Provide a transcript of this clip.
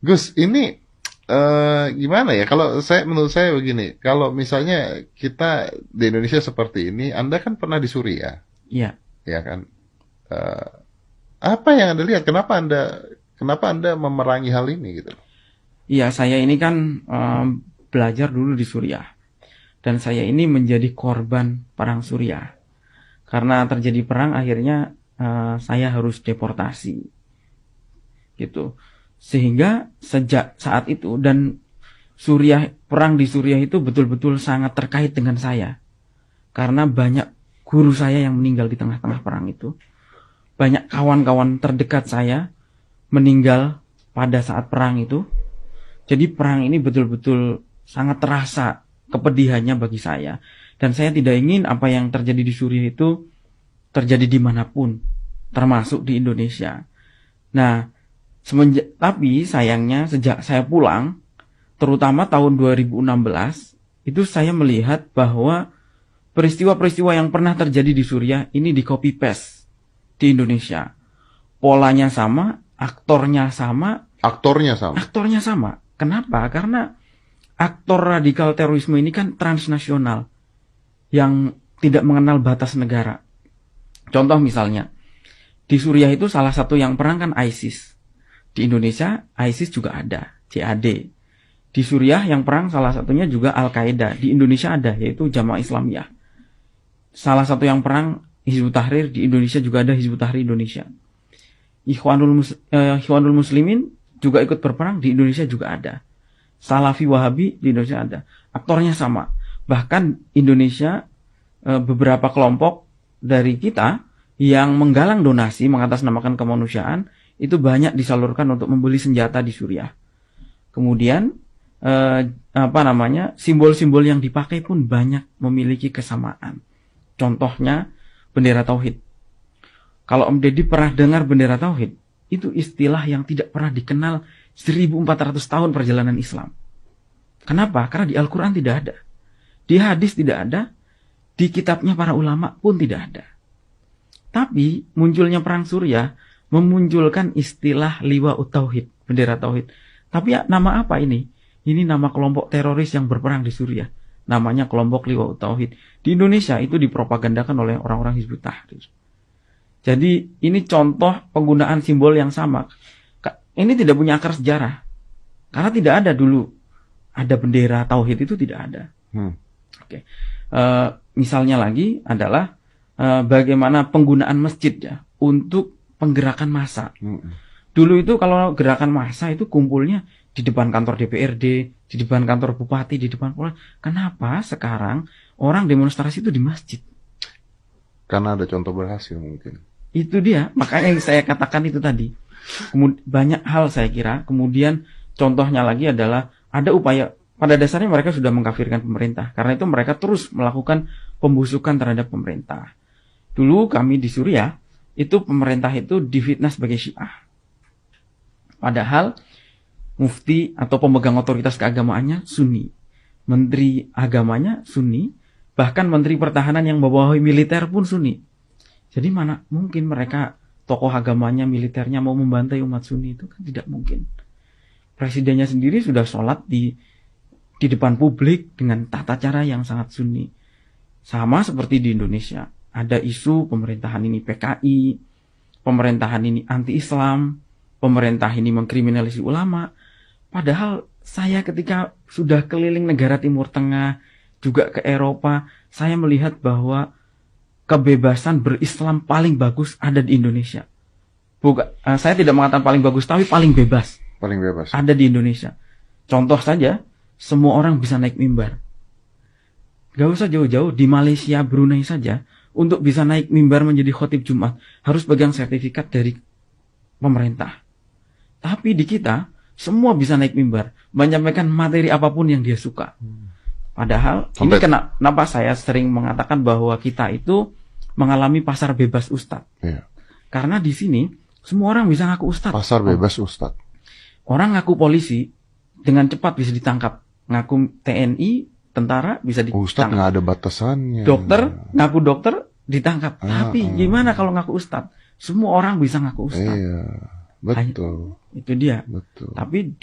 Gus, ini gimana ya? Kalau menurut saya begini, kalau misalnya kita di Indonesia seperti ini, Anda kan pernah di Suriah, Iya, ya kan? Eh, apa yang Anda lihat? Kenapa Anda memerangi hal ini gitu? iya saya ini kan belajar dulu di Suriah dan saya ini menjadi korban perang Suriah. Karena terjadi perang akhirnya saya harus deportasi gitu. Sehingga sejak saat itu dan perang di Suriah itu betul-betul sangat terkait dengan saya. Karena banyak guru saya yang meninggal di tengah-tengah perang itu. Banyak kawan-kawan terdekat saya meninggal pada saat perang itu. Jadi perang ini betul-betul sangat terasa kepedihannya bagi saya. Dan saya tidak ingin apa yang terjadi di Suriah itu terjadi dimanapun, termasuk di Indonesia. Nah, tapi sayangnya sejak saya pulang, terutama tahun 2016, itu saya melihat bahwa peristiwa-peristiwa yang pernah terjadi di Suriah ini di copy paste di Indonesia. Polanya sama, aktornya sama, Aktornya sama. aktornya sama. Kenapa? Karena aktor radikal terorisme ini kan transnasional yang tidak mengenal batas negara. Contoh misalnya, di Suriah itu salah satu yang perang kan ISIS. Di Indonesia, ISIS juga ada, JAD. Di Suriah yang perang salah satunya juga Al-Qaeda. Di Indonesia ada, yaitu Jamaah Islamiyah. Salah satu yang perang Hizbut Tahrir, di Indonesia juga ada Hizbut Tahrir Indonesia. Ikhwanul Muslimin juga ikut berperang, di Indonesia juga ada. Salafi Wahabi di Indonesia ada. Aktornya sama. Bahkan Indonesia beberapa kelompok dari kita yang menggalang donasi mengatasnamakan kemanusiaan itu banyak disalurkan untuk membeli senjata di Suriah. Kemudian simbol-simbol yang dipakai pun banyak memiliki kesamaan. Contohnya bendera tauhid. Kalau Om Deddy pernah dengar bendera tauhid, itu istilah yang tidak pernah dikenal 1400 tahun perjalanan Islam. Kenapa? Karena di Al-Quran tidak ada. Di hadis tidak ada. Di kitabnya para ulama pun tidak ada. Tapi munculnya perang Suriah memunculkan istilah liwa'ut tauhid, bendera tauhid. Tapi nama apa ini? Ini nama kelompok teroris yang berperang di Suriah. Namanya kelompok liwa'ut tauhid. Di Indonesia itu dipropagandakan oleh orang-orang Hizbut Tahrir. Jadi ini contoh penggunaan simbol yang sama. Ini tidak punya akar sejarah. Karena tidak ada dulu. Ada bendera tauhid itu tidak ada. Oke. Misalnya lagi adalah bagaimana penggunaan masjid ya untuk penggerakan massa. Dulu itu kalau gerakan massa itu kumpulnya di depan kantor DPRD, di depan kantor bupati, di depan polres. Kenapa sekarang orang demonstrasi itu di masjid? Karena ada contoh berhasil mungkin. Itu dia, makanya yang saya katakan itu tadi. Banyak hal saya kira. Kemudian contohnya lagi adalah ada upaya, pada dasarnya mereka sudah mengkafirkan pemerintah. Karena itu mereka terus melakukan pembusukan terhadap pemerintah. Dulu kami di Suriah, itu pemerintah itu difitnah sebagai Syiah. Padahal mufti atau pemegang otoritas keagamaannya Sunni. Menteri agamanya Sunni. Bahkan menteri pertahanan yang membawahi militer pun Sunni. Jadi mana mungkin mereka tokoh agamanya, militernya mau membantai umat Sunni, itu kan tidak mungkin. Presidennya sendiri sudah sholat di depan publik dengan tata cara yang sangat Sunni. Sama seperti di Indonesia. Ada isu pemerintahan ini PKI, pemerintahan ini anti-Islam, pemerintah ini mengkriminalisasi ulama. Padahal saya ketika sudah keliling negara Timur Tengah, juga ke Eropa, saya melihat bahwa kebebasan berislam paling bagus ada di Indonesia. Saya tidak mengatakan paling bagus, tapi paling bebas. Paling bebas. Ada di Indonesia. Contoh saja, semua orang bisa naik mimbar. Gak usah jauh-jauh, di Malaysia, Brunei saja, untuk bisa naik mimbar menjadi khotib Jumat, harus pegang sertifikat dari pemerintah. Tapi di kita, semua bisa naik mimbar, menyampaikan materi apapun yang dia suka. Padahal, ini kenapa saya sering mengatakan bahwa kita itu mengalami pasar bebas ustadz. Iya. Karena di sini, semua orang bisa ngaku ustadz. Pasar bebas ustadz. Orang ngaku polisi, dengan cepat bisa ditangkap. Ngaku TNI, tentara, bisa ditangkap. Ustadz nggak ada batasannya. Dokter, ngaku dokter, ditangkap. Tapi gimana kalau ngaku ustadz? Semua orang bisa ngaku ustadz. Iya, betul. Itu dia. Betul. Tapi